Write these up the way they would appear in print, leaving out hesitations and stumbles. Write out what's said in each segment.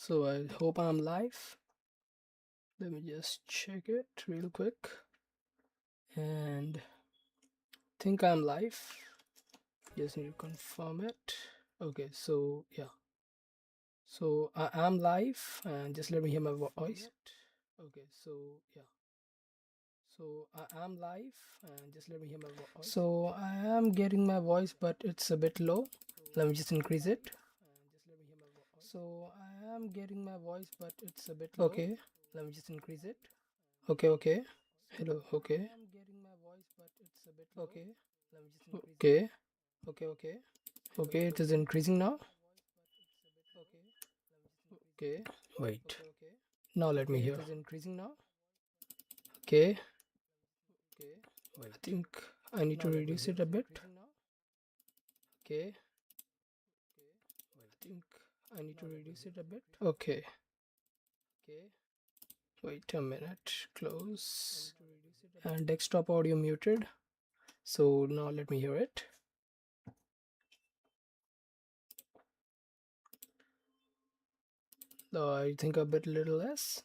So I hope I'm live. Let me just check it real quick. And think I'm live. Just need to confirm it. Okay, so yeah. So I am live and just let me hear my voice. Okay, so yeah. So I am live and just let me hear my voice. So I am getting my voice, but it's a bit low. Let me just increase it. So I am getting my voice, but it's a bit low. Okay, let me just increase it. Okay. Hello, okay. Okay. Okay. Okay, it is increasing now. Okay. Wait. Now let me hear. It is increasing now. Okay. I think I need to reduce it a bit. Okay. I think I need to reduce it a bit. Okay. Wait a minute. Close. And desktop audio muted. So now let me hear it. I think a bit little less.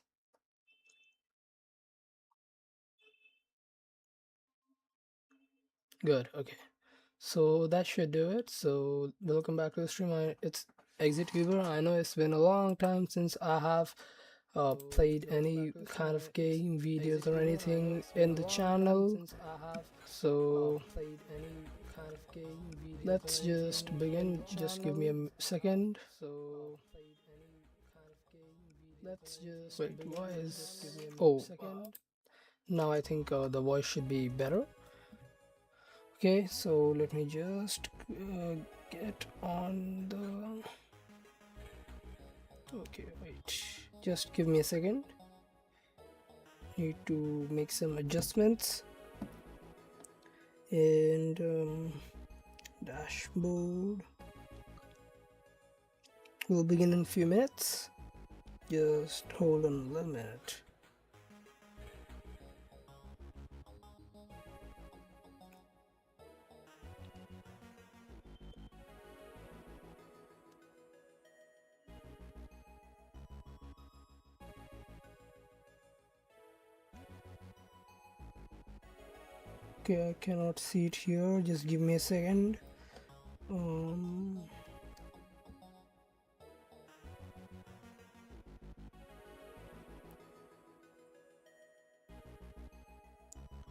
Good. Okay. So that should do it. So welcome back to the stream. It's Exotuber. I know it's been a long time since I have played any kind of game videos or anything in the channel. So let's just begin. Just give me a second. Wait, why is... Oh, now I think the voice should be better. Okay, so let me just get on the... Okay, wait, just give me a second. Need to make some adjustments. And dashboard. We'll begin in a few minutes. Just hold on a little minute. Okay, I cannot see it here. Just give me a second.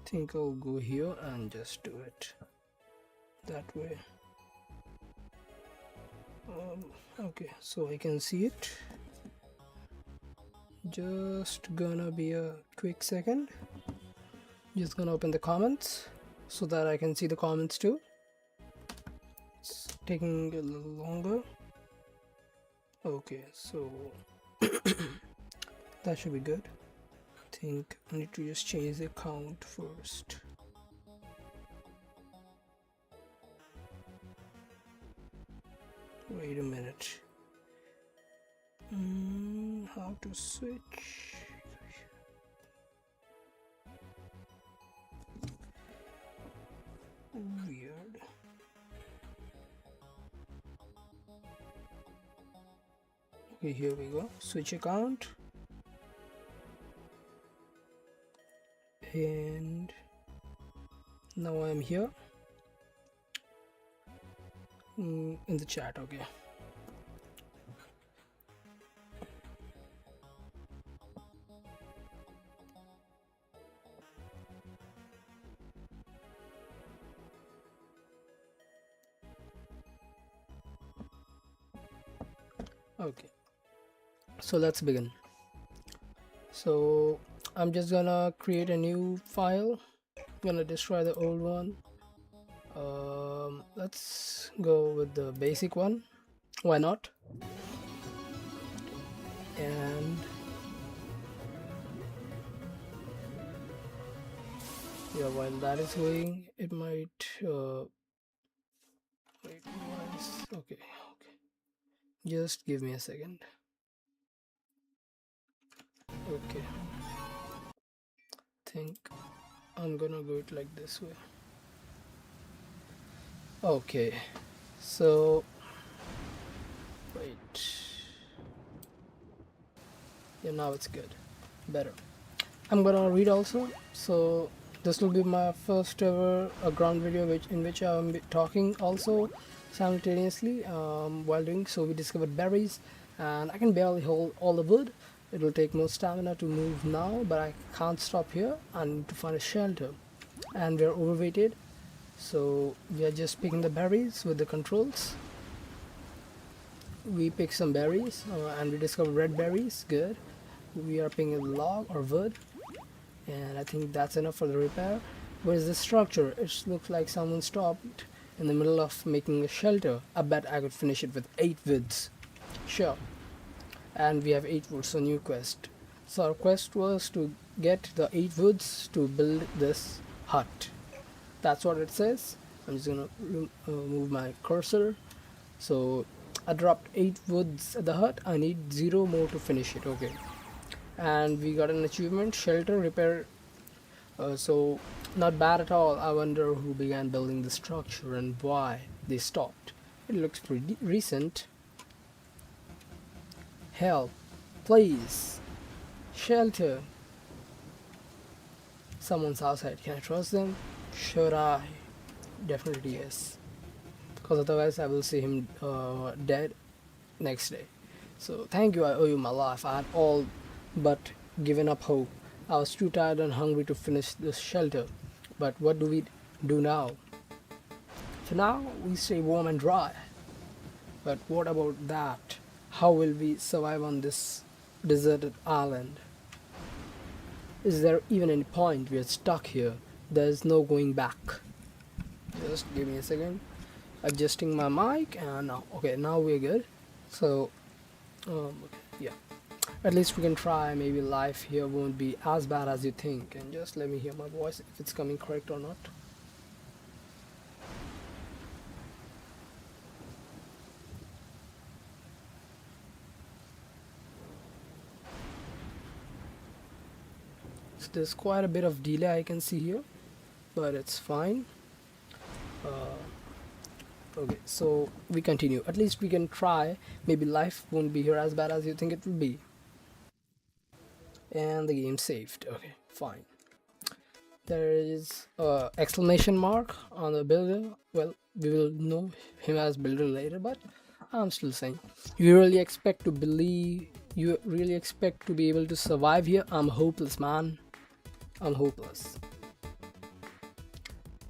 Think I'll go here and just do it that way. Okay, so I can see it. Just gonna be a quick second. Just gonna open the comments so that I can see the comments too. It's taking a little longer. Okay, so that should be good. I think I need to just change the count first. Wait a minute. How to switch? Weird. Okay, here we go. Switch account. And now I'm here in the chat. Okay. Okay, so let's begin. So I'm just gonna create a new file. I'm gonna destroy the old one. Let's go with the basic one. Why not? And yeah, while that is going, it might wait, okay, just give me a second. Okay, think I'm gonna go it like this way. Okay, so wait, Yeah, now it's good. Better. I'm gonna read also. So this will be my first ever ground video in which I'm talking also simultaneously while doing. So we discovered berries, and I can barely hold all the wood. It will take more stamina to move now, but I can't stop here. I need to find a shelter, and we're overweighted. So we are just picking the berries with the controls. We pick some berries and we discover red berries. Good. We are picking a log or wood, and I think that's enough for the repair. Where's the structure? It looks like someone stopped in the middle of making a shelter. I bet I could finish it with 8 woods. Sure. And we have 8 woods, so new quest. So our quest was to get the 8 woods to build this hut. That's what it says. I'm just gonna move my cursor. So I dropped 8 woods at the hut. I need 0 more to finish it. Okay. And we got an achievement, shelter repair. So not bad at all. I wonder who began building the structure and why they stopped. It looks pretty recent. Help, please. Shelter. Someone's outside. Can I trust them? Should I? Definitely yes. Because otherwise I will see him dead next day. So thank you, I owe you my life. I had all but given up hope. I was too tired and hungry to finish this shelter. But what do we do now? For now, we stay warm and dry. But what about that? How will we survive on this deserted island? Is there even any point? We are stuck here. There's no going back. Just give me a second. Adjusting my mic, and now, okay, now we're good. So, yeah. At least we can try. Maybe life here won't be as bad as you think. And just let me hear my voice if it's coming correct or not. So there's quite a bit of delay I can see here, but it's fine. Okay, so we continue. At least we can try. Maybe life won't be here as bad as you think it will be. And the game saved. Okay, fine. There is a exclamation mark on the builder. Well, we will know him as builder later, but I'm still saying, you really expect to be able to survive here? I'm hopeless, man. I'm hopeless.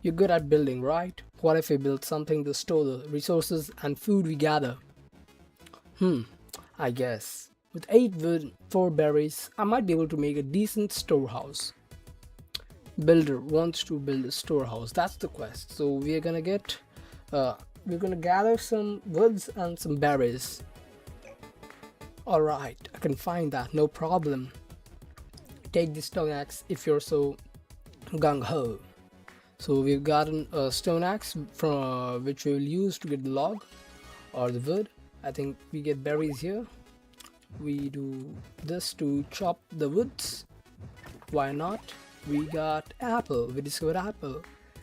You're good at building, right? What if we build something to store the resources and food we gather? I guess. With 8 wood, 4 berries, I might be able to make a decent storehouse. Builder wants to build a storehouse. That's the quest. So we're gonna gather some woods and some berries. Alright, I can find that, no problem. Take the stone axe if you're so gung-ho. So we've gotten a stone axe from which we will use to get the log or the wood. I think we get berries here. We do this to chop the woods. Why not? We got apple. We discovered apple,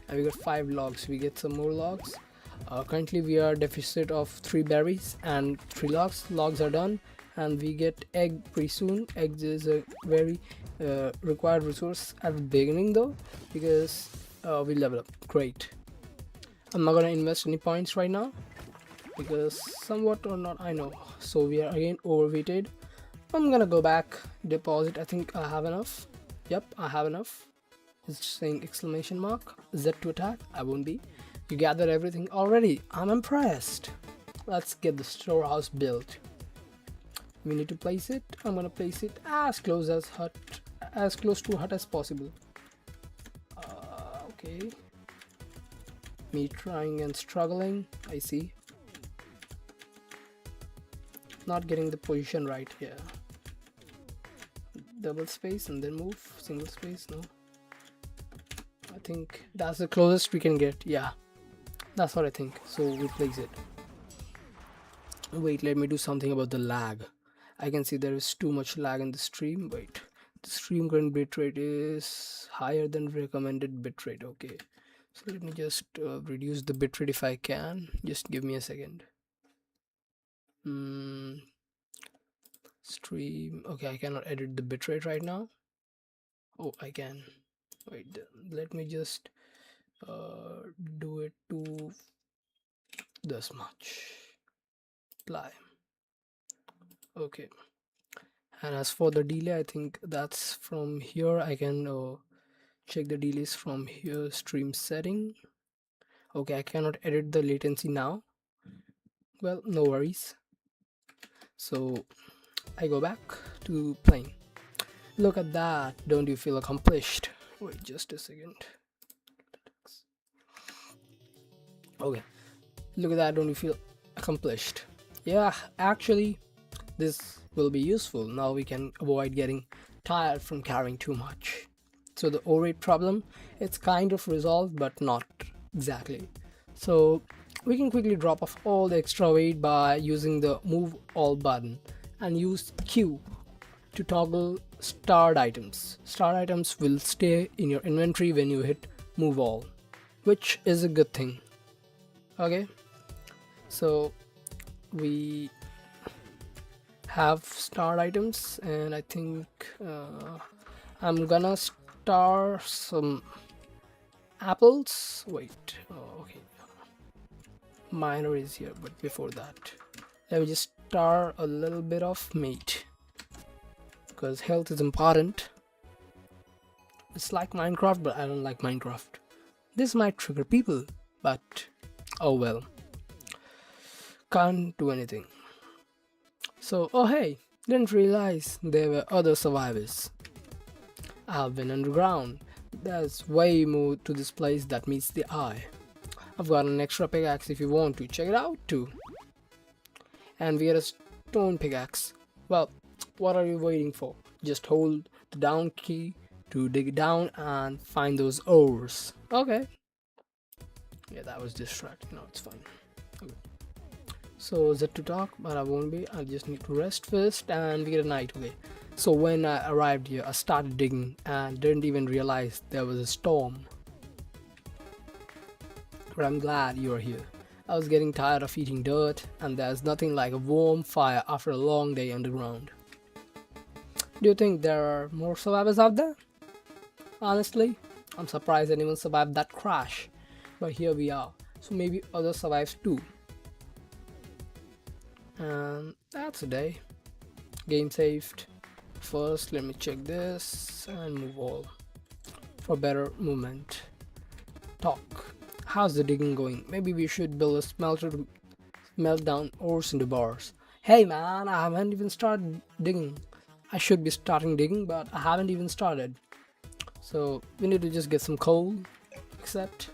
and we got 5 logs. We get some more logs. Currently we are deficit of 3 berries and 3 logs. Logs are done, and we get egg pretty soon. Eggs is a very required resource at the beginning though, because we level up. Great. I'm not gonna invest any points right now because somewhat or not I know. So we are again overweighted. I'm gonna go back, deposit. I think I have enough. Yep, I have enough. It's saying exclamation mark. Z to attack. I won't be. You gathered everything already. I'm impressed. Let's get the storehouse built. We need to place it. I'm gonna place it as close to hut as possible. Okay. Me trying and struggling. I see. Not getting the position right here. Double space and then move. Single space. No. I think that's the closest we can get. Yeah. That's what I think. So we place it. Wait, let me do something about the lag. I can see there is too much lag in the stream. Wait. The stream current bitrate is higher than recommended bitrate. Okay. So let me just reduce the bitrate if I can. Just give me a second. Stream. Okay, I cannot edit the bitrate right now. Oh, I can. Wait, let me just do it to this much. Apply. Okay. And as for the delay, I think that's from here. I can check the delays from here. Stream setting. Okay, I cannot edit the latency now. Well, no worries. So I go back to playing. Look at that. Don't you feel accomplished? Wait just a second. Okay. Look at that. Don't you feel accomplished? Yeah, actually, this will be useful. Now we can avoid getting tired from carrying too much. So the overweight problem, it's kind of resolved, but not exactly. So we can quickly drop off all the extra weight by using the move all button and use Q to toggle starred items. Starred items will stay in your inventory when you hit move all, which is a good thing. Okay, so we have starred items, and I think I'm gonna star some apples. Wait, okay, miner is here, but before that let me just star a little bit of meat because health is important. It's like Minecraft, but I don't like Minecraft. This might trigger people, but oh well, can't do anything. So, oh hey, didn't realize there were other survivors. I've been underground. There's way more to this place that meets the eye. I've got an extra pickaxe if you want to check it out too. And we get a stone pickaxe. Well, what are you waiting for? Just hold the down key to dig down and find those ores. Okay. Yeah, that was distracting. No, it's fine. Okay. So is it to talk? But I won't be. I just need to rest first and we get a night. Okay. So when I arrived here, I started digging and didn't even realize there was a storm. But I'm glad you're here. I was getting tired of eating dirt, and there's nothing like a warm fire after a long day underground. Do you think there are more survivors out there? Honestly, I'm surprised anyone survived that crash. But here we are, so maybe others survive too. And that's a day. Game saved. First, let me check this and move all for better movement. Talk. How's the digging going? Maybe we should build a smelter to melt down ores into bars. Hey man, I haven't even started digging. I should be starting digging, but I haven't even started. So we need to just get some coal. Except,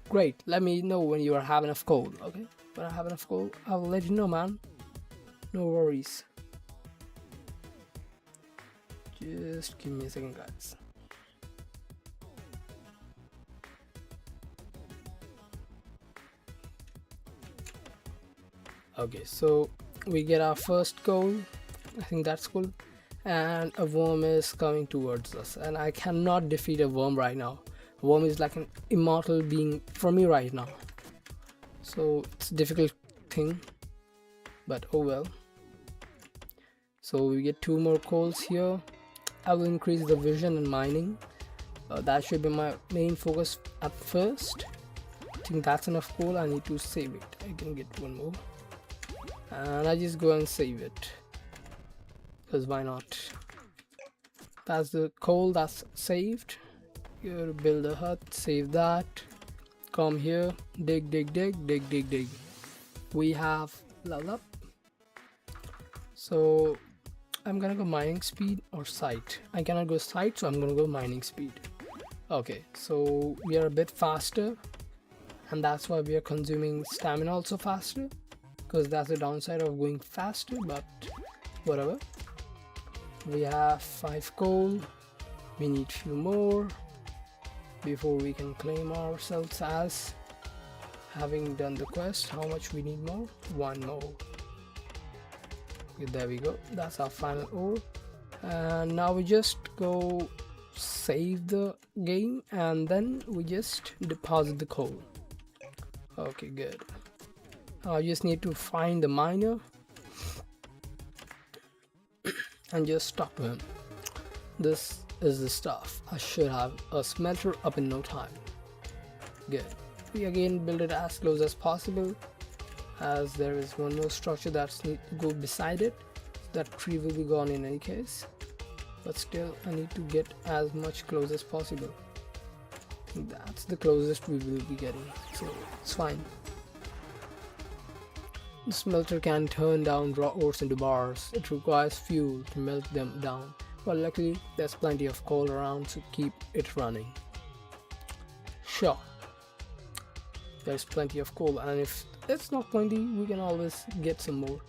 great. Let me know when you have enough coal. Okay, when I have enough coal, I will let you know, man. No worries. Just give me a second, guys. Okay, so we get our first goal. I think that's cool. And a worm is coming towards us, and I cannot defeat a worm right now. A worm is like an immortal being for me right now, so it's a difficult thing, but oh well. So we get 2 more coals here. I will increase the vision and mining. That should be my main focus at first. I think that's enough coal. I need to save it. I can get 1 more. And I just go and save it, because why not? That's the coal that's saved. Here, build a hut, save that. Come here, dig, dig, dig, dig, dig, dig. We have level up. So I'm gonna go mining speed or sight. I cannot go sight, so I'm gonna go mining speed. Okay, so we are a bit faster, and that's why we are consuming stamina also faster, because that's the downside of going faster, but whatever. We have 5 coal. We need few more before we can claim ourselves as having done the quest. How much we need more? 1 more. Okay, there we go. That's our final ore. And now we just go save the game, and then we just deposit the coal. Okay, good. I just need to find the miner. and just talk to him. This is the stuff. I should have a smelter up in no time. Good. We again build it as close as possible, as there is one more structure that's need to go beside it. That tree will be gone in any case, but still I need to get as much close as possible. That's the closest we will be getting, so it's fine. The smelter can turn down raw ores into bars. It requires fuel to melt them down, but luckily there's plenty of coal around to keep it running. Sure, there's plenty of coal, and if it's not plenty, we can always get some more.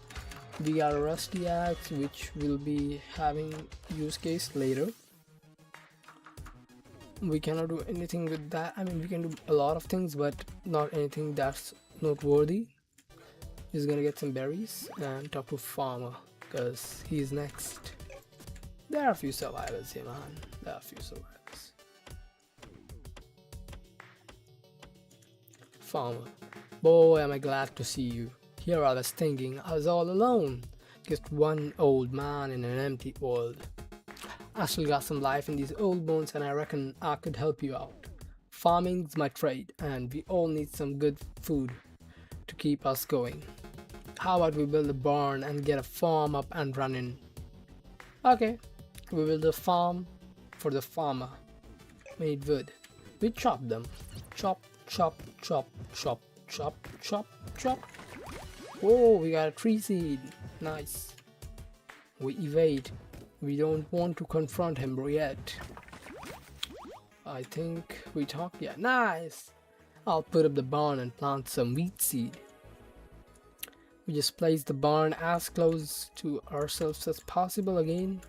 We got a rusty axe which will be having use case later. We cannot do anything with that. I mean, we can do a lot of things, but not anything that's noteworthy. Just gonna get some berries and talk to farmer, because he's next. There are a few survivors here, man. There are a few survivors. Farmer, boy, am I glad to see you. Here I was thinking I was all alone, just one old man in an empty world. I still got some life in these old bones, and I reckon I could help you out. Farming's my trade, and we all need some good food to keep us going. How about we build a barn and get a farm up and running? Okay, we build a farm for the farmer. We need wood. We chop them. Chop, chop, chop, chop, chop, chop, chop. Whoa, we got a tree seed. Nice. We evade. We don't want to confront him yet. I think we talk. Yeah, nice. I'll put up the barn and plant some wheat seed. We just place the barn as close to ourselves as possible again.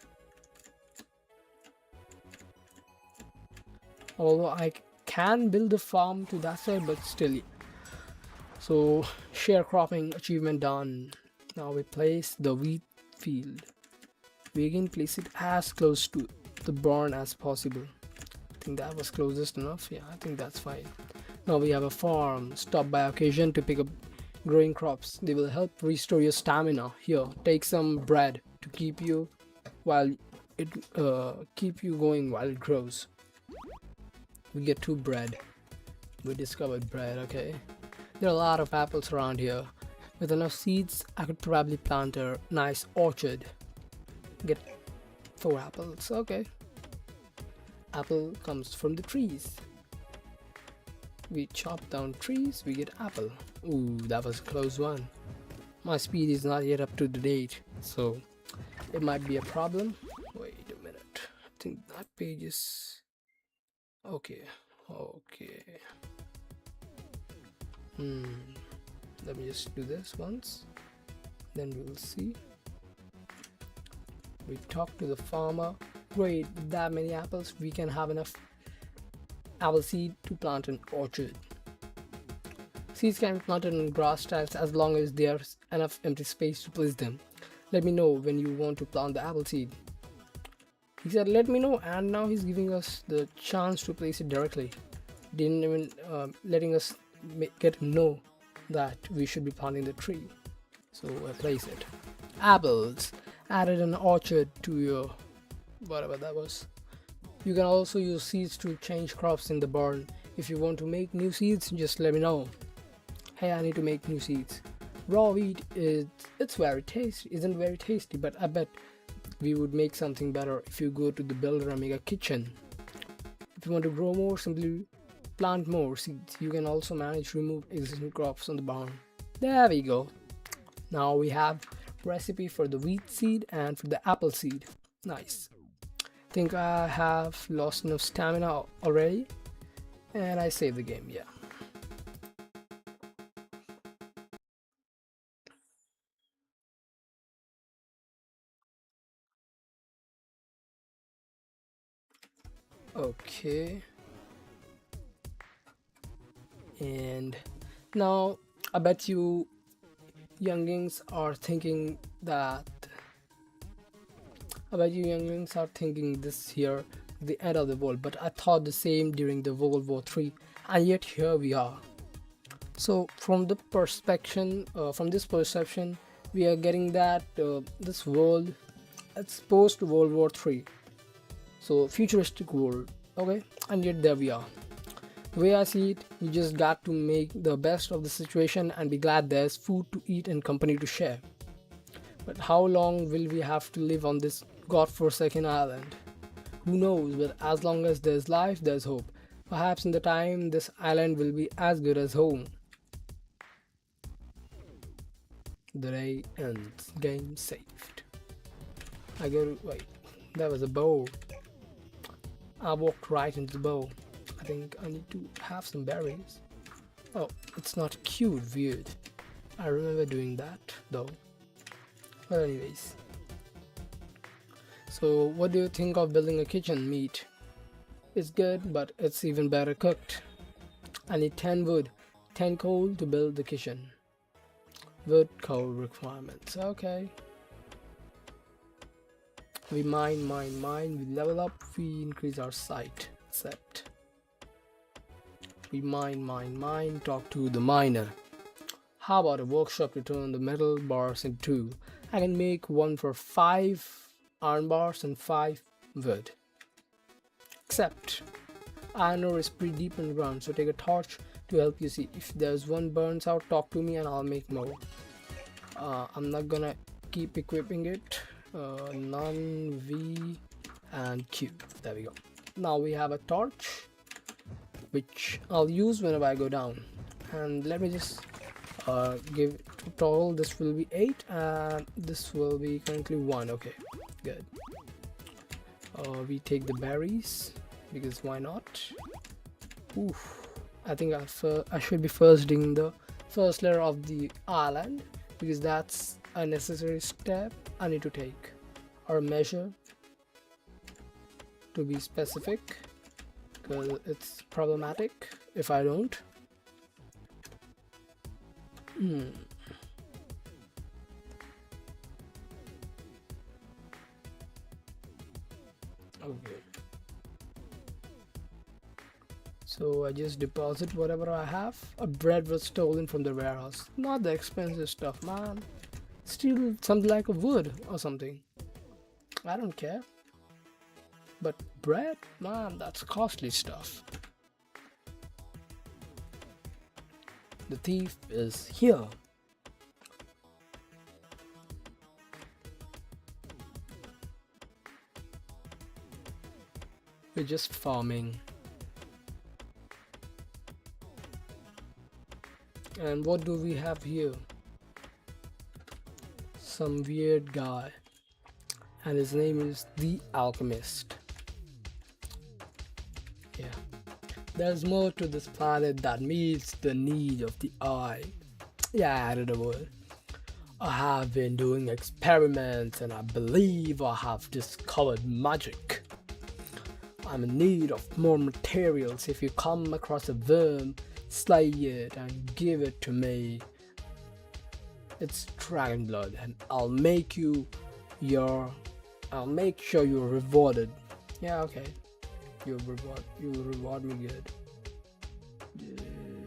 Although I can build a farm to that side, but still. So sharecropping achievement done. Now we place the wheat field. We again place it as close to the barn as possible. I think that was closest enough. Yeah, I think that's fine. Now we have a farm. Stop by occasion to pick up growing crops. They will help restore your stamina. Here, take some bread to keep you while it going while it grows. We get 2 bread. We discovered bread. Okay, there are a lot of apples around here. With enough seeds, I could probably plant a nice orchard. Get 4 apples. Okay, apple comes from the trees. We chop down trees, we get apple. Ooh, that was a close one. My speed is not yet up to the date, so it might be a problem. Wait a minute. I think that page is okay. Let me just do this once, then we will see. We talk to the farmer. Great, with that many apples, we can have enough apple seed to plant an orchard. Seeds can be planted in grass types as long as there's enough empty space to place them. Let me know when you want to plant the apple seed. He said let me know, and now he's giving us the chance to place it directly. Didn't even letting us get to know that we should be planting the tree. So I place it. Apples. Added an orchard to your whatever that was. You can also use seeds to change crops in the barn. If you want to make new seeds, just let me know. Hey, I need to make new seeds. Raw wheat isn't very tasty, but I bet we would make something better if you go to the builder and make a kitchen. If you want to grow more, simply plant more seeds. You can also manage to remove existing crops on the barn. There we go. Now we have recipe for the wheat seed and for the apple seed. Nice. Think I have lost enough stamina already, and I saved the game. Yeah. Okay. And now I bet you younglings are thinking this here the end of the world, but I thought the same during the World War III, and yet here we are. So from this perception, we are getting that this world it's post World War III, so futuristic world. Okay, and yet there we are. The way I see it, we just got to make the best of the situation and be glad there's food to eat and company to share. But how long will we have to live on this godforsaken island? Who knows, but as long as there's life, there's hope. Perhaps in the time, this island will be as good as home. The day ends. Game saved. I go. Wait, that was a bow. I walked right into the bow. I think I need to have some berries. Oh, it's not cute, weird. I remember doing that though. Well, anyways. So, what do you think of building a kitchen? Meat. It's good, but it's even better cooked. I need 10 wood, 10 coal to build the kitchen. Wood coal requirements. Okay. We mine, we level up, we increase our sight. Set. We mine, talk to the miner. How about a workshop to turn the metal bars into 2? I can make one for 5 iron bars and 5 wood. Except iron ore is pretty deep in the ground, so take a torch to help you see. If there's one burns out, talk to me and I'll make more. I'm not gonna keep equipping it. None, V, and Q. There we go. Now we have a torch, which I'll use whenever I go down. And let me just give total. This will be 8 and this will be currently 1. Okay, good. We take the berries because why not? Oof. I think I should be first digging the first layer of the island because that's a necessary step I need to take, or a measure to be specific, because it's problematic if I don't. Okay. So I just deposit whatever I have. A bread was stolen from the warehouse. Not the expensive stuff, man. Steal something like a wood or something. I don't care. But bread, man, that's costly stuff. The thief is here. We're just farming. And what do we have here? Some weird guy. And his name is The Alchemist. Yeah. There's more to this planet that meets the need of the eye. Yeah, I added a word. I have been doing experiments and I believe I have discovered magic. I'm in need of more materials. If you come across a worm, slay it and give it to me. It's dragon blood and I'll make sure you're rewarded. Yeah, okay. You'll reward me good.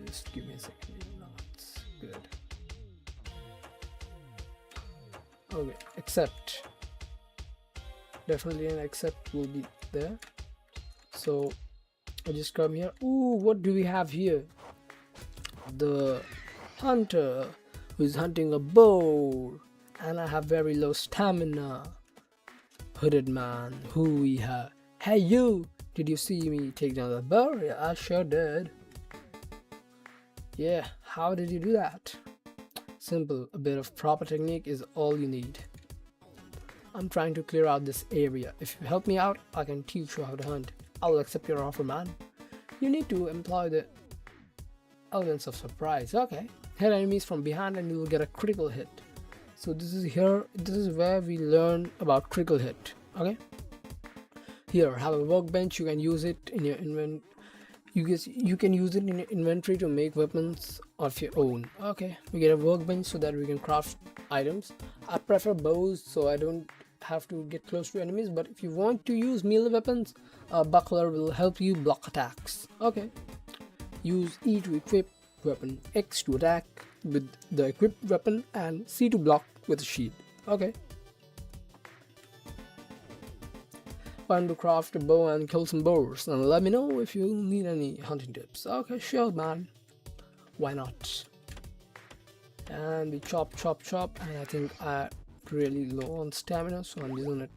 Just give me a second. No, it's good. Okay, accept. Definitely an accept will be there. So I just come here. Ooh, what do we have here? The hunter who is hunting a boar, and I have very low stamina. Hooded man, who we have? Hey you! Did you see me take down the boar? Yeah, I sure did. Yeah, how did you do that? Simple, a bit of proper technique is all you need. I'm trying to clear out this area. If you help me out, I can teach you how to hunt. I'll accept your offer, man. You need to employ the elements of surprise. Okay. Hit enemies from behind and you will get a critical hit. So this is where we learn about critical hit. Okay. Here, have a workbench. You can use it in your you can use it in your inventory to make weapons of your own. Okay, we get a workbench so that we can craft items. I prefer bows so I don't have to get close to enemies, but if you want to use melee weapons, a buckler will help you block attacks. Okay, use E to equip weapon, X to attack with the equipped weapon, and C to block with a shield. Okay, Find to craft a bow and kill some boars, and let me know if you need any hunting tips. Okay, sure, man. Why not? And we chop, chop, chop, and I think I'm really low on stamina, so I'm just gonna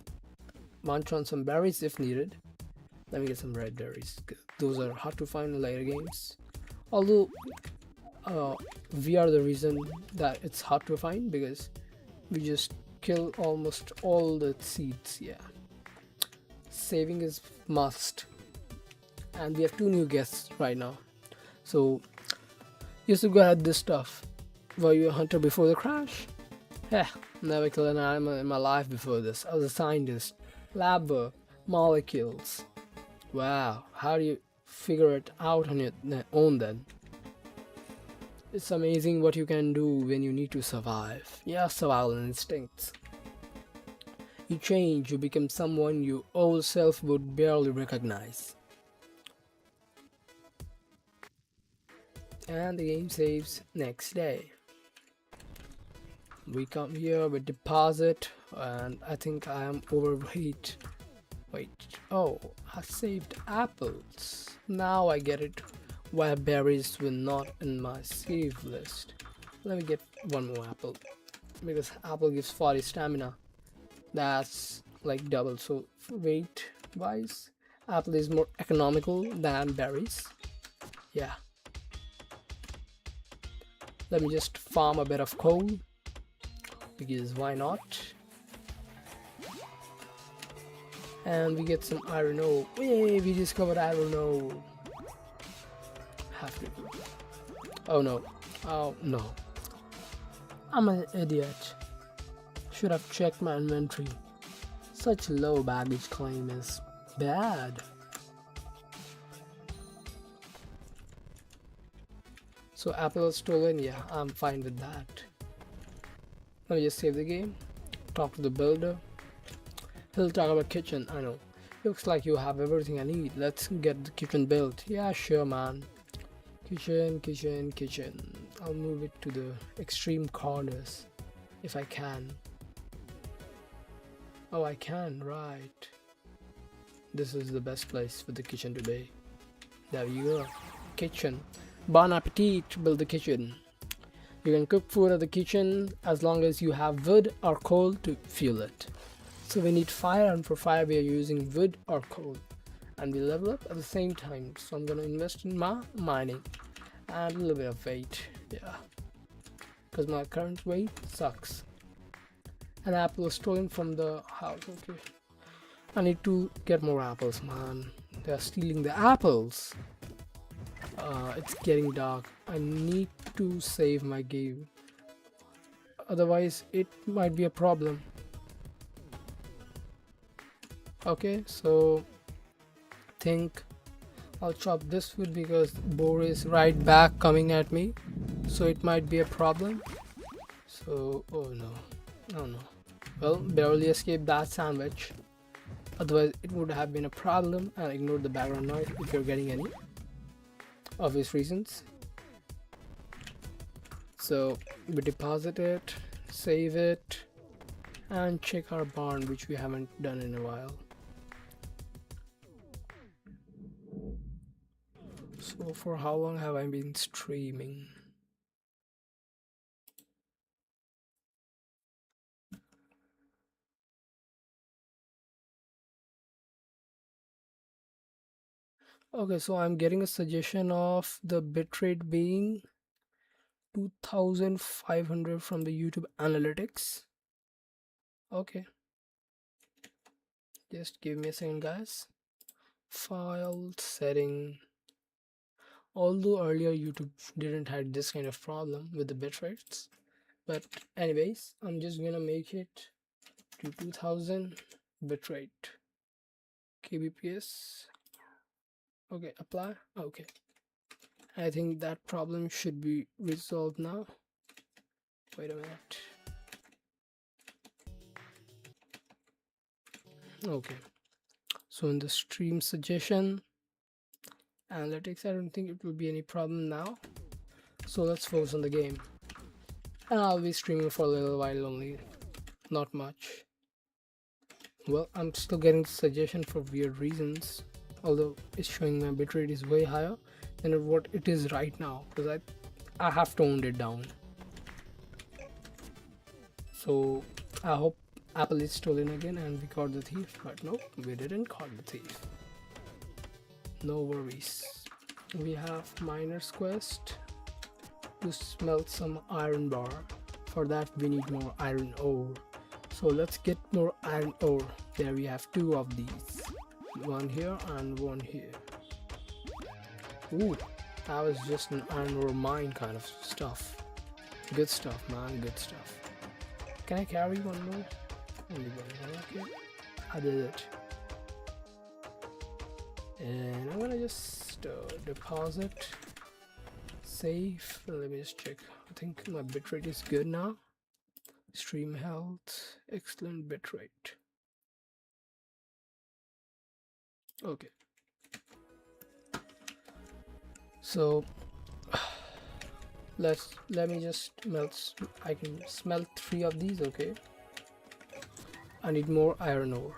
munch on some berries if needed. Let me get some red berries. Those are hard to find in later games. Although we are the reason that it's hard to find because we just kill almost all the seeds. Yeah, saving is must. And we have 2 new guests right now, so used to go ahead this stuff. Were you a hunter before the crash? Heh, never killed an animal in my life before this. I was a scientist. Lab work, molecules. Wow, how do you figure it out on your own then? It's amazing what you can do when you need to survive. Yeah, survival instincts. You change, you become someone your old self would barely recognize. And the game saves next day. We come here with deposit, and I think I am overweight. Wait, oh, I saved apples. Now I get it why berries were not in my save list. Let me get one more apple because apple gives 40 stamina. That's like double, so weight wise apple is more economical than berries. Yeah, let me just farm a bit of coal because why not. And we get some iron ore. Yay, we discovered iron ore. Have to. Oh no. Oh no. I'm an idiot. Should have checked my inventory. Such low baggage claim is bad. So apple is stolen, yeah, I'm fine with that. Let me just save the game. Talk to the builder. He'll talk about kitchen, I know. Looks like you have everything I need. Let's get the kitchen built. Yeah, sure, man. Kitchen, kitchen, kitchen. I'll move it to the extreme corners if I can. Oh, I can, right. This is the best place for the kitchen to be. There you go. Kitchen. Bon appetit, build the kitchen. You can cook food at the kitchen as long as you have wood or coal to fuel it. So we need fire, and for fire we are using wood or coal. And we level up at the same time. So I'm gonna invest in my mining. And a little bit of weight, yeah. Because my current weight sucks. An apple was stolen from the house, okay. I need to get more apples, man. They're stealing the apples. It's getting dark. I need to save my game. Otherwise, it might be a problem. Okay, so I think I'll chop this wood because boar is right back coming at me. So it might be a problem. So, oh no. Oh no. Well, barely escaped that sandwich. Otherwise, it would have been a problem. And ignore the background noise if you're getting any. Obvious reasons. So we deposit it, save it, and check our barn, which we haven't done in a while. So for how long have I been streaming? Okay, so I'm getting a suggestion of the bitrate being 2500 from the YouTube analytics. Okay, just give me a second, guys. File setting. Although earlier YouTube didn't had this kind of problem with the bitrates, but anyways, I'm just gonna make it to 2000 bitrate kbps. Okay, apply. Okay, I think that problem should be resolved now. Wait a minute. Okay, so in the stream suggestion analytics, I don't think it will be any problem now. So let's focus on the game. And I'll be streaming for a little while only, not much. Well, I'm still getting suggestion for weird reasons, although it's showing my bitrate is way higher than what it is right now, because I have toned it down. So I hope Apple is stolen again and we caught the thief, but no, we didn't caught the thief. No worries. We have miner's quest to smelt some iron bar. For that we need more iron ore. So let's get more iron ore. There we have 2 of these. One here and one here. Ooh, that was just an iron ore mine kind of stuff. Good stuff, man, good stuff. Can I carry one more? Only one, okay. I did it. And I'm gonna just deposit. Save. Let me just check. I think my bitrate is good now. Stream health, excellent bitrate. Okay. So let me just melt. I can smelt 3 of these. Okay. I need more iron ore.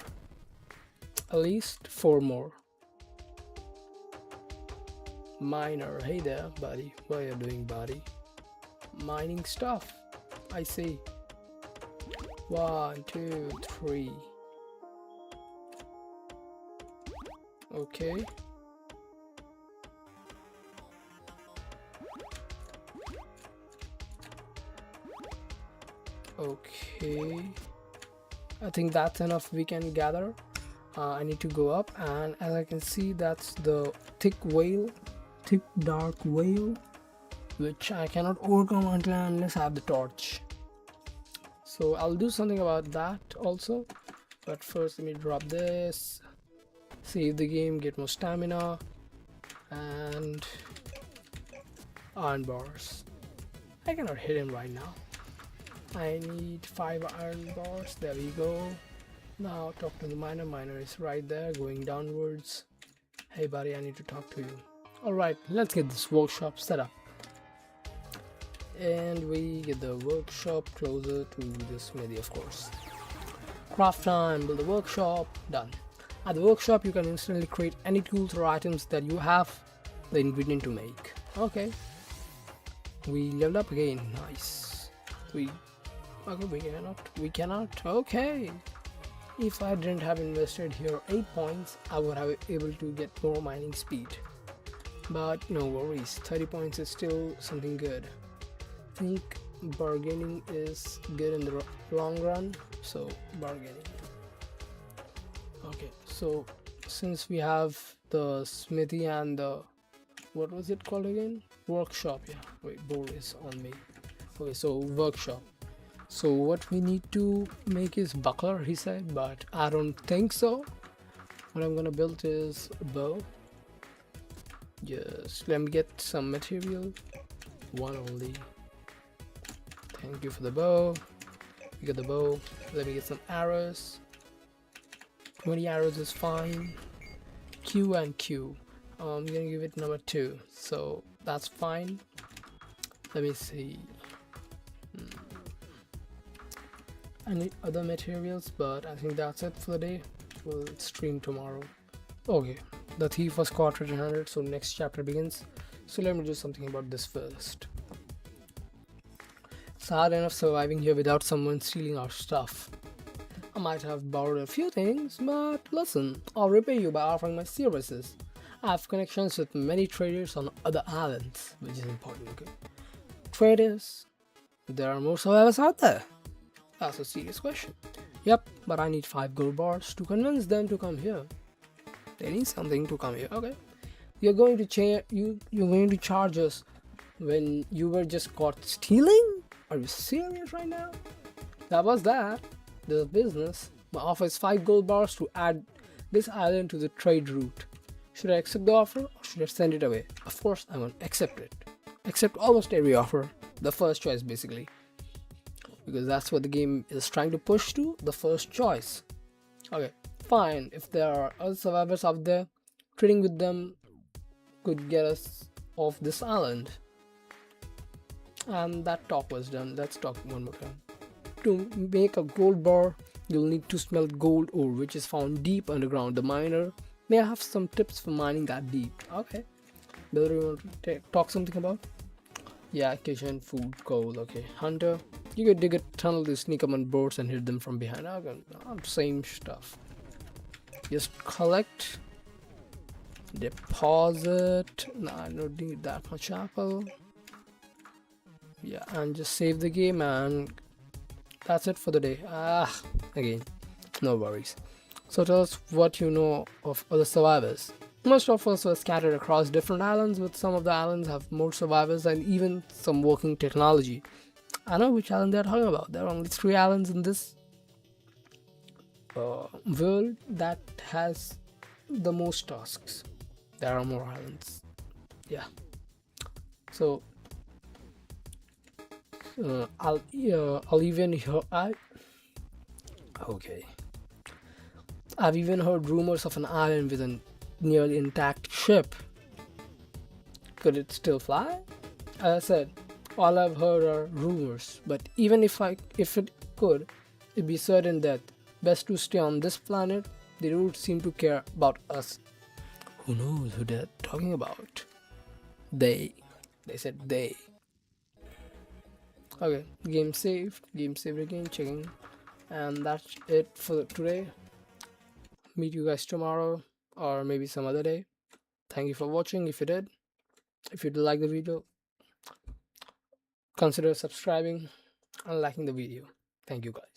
At least 4 more. Miner, hey there, buddy. What are you doing, buddy? Mining stuff. I see. 1, 2, 3. Okay. Okay. I think that's enough we can gather. I need to go up, and as I can see, that's the thick dark whale, which I cannot overcome until unless I have the torch. So I'll do something about that also, but first let me drop this, save the game, get more stamina and iron bars. I cannot hit him right now. I need 5 iron bars. There we go. Now talk to the miner. Miner is right there going downwards. Hey buddy, I need to talk to you. Alright, let's get this workshop set up. And we get the workshop closer to the smithy, of course. Craft time, build the workshop, done. At the workshop you can instantly create any tools or items that you have the ingredient to make. Okay. We leveled up again, nice. We cannot, okay. If I didn't have invested here 8 points, I would have able to get more mining speed. But no worries, 30 points is still something good. I think bargaining is good in the long run, so bargaining. Okay, so since we have the smithy and the, what was it called again? Workshop, yeah. Wait, board is on me. Okay, so workshop. So what we need to make is buckler, he said, but I don't think so. What I'm gonna build is a bow. Just let me get some material. 1 only. Thank you for the bow. You get the bow. Let me get some arrows. 20 arrows is fine. Q and Q. I'm gonna give it number 2, so that's fine. Let me see. I need other materials, but I think that's it for the day. We'll stream tomorrow. Okay, the thief was caught red-handed, so next chapter begins. So let me do something about this first. It's hard enough surviving here without someone stealing our stuff. I might have borrowed a few things, but listen, I'll repay you by offering my services. I have connections with many traders on other islands, which is important, okay? Traders? There are more survivors out there. That's a serious question. Yep, but I need 5 gold bars to convince them to come here. They need something to come here. Okay. You're going to charge us when you were just caught stealing? Are you serious right now? That was that. This is business. My offer is 5 gold bars to add this island to the trade route. Should I accept the offer or should I send it away? Of course I won't accept it. Accept almost every offer. The first choice basically. Because that's what the game is trying to push to, the first choice. Okay, fine. If there are other survivors out there, trading with them could get us off this island. And that talk was done. Let's talk one more time. To make a gold bar, You'll need to smell gold ore, which is found deep underground. The miner may have some tips for mining that deep. Okay. Bill, you want to talk something about? Yeah, kitchen, food, coal. Okay. Hunter, you could dig a tunnel to sneak up on boats and hit them from behind. Okay. Same stuff. Just collect, deposit. Nah, I don't need that much apple. Yeah, and just save the game, and that's it for the day. Again, no worries. So tell us what you know of other survivors. Most of us were scattered across different islands, but some of the islands have more survivors and even some working technology. I know which island they're talking about. There are only 3 islands in this world that has the most tasks. There are more islands. Yeah. So I'll even hear okay. I've even heard rumors of an island with a nearly intact ship. Could it still fly? As I said, all I've heard are rumors. But even if it could, it'd be certain that best to stay on this planet. They don't seem to care about us. Who knows who they're talking about? They. They said they. Okay, game saved. Game saved again. Checking. And that's it for today. Meet you guys tomorrow or maybe some other day. Thank you for watching. If you did, if you did like the video, consider subscribing and liking the video. Thank you guys.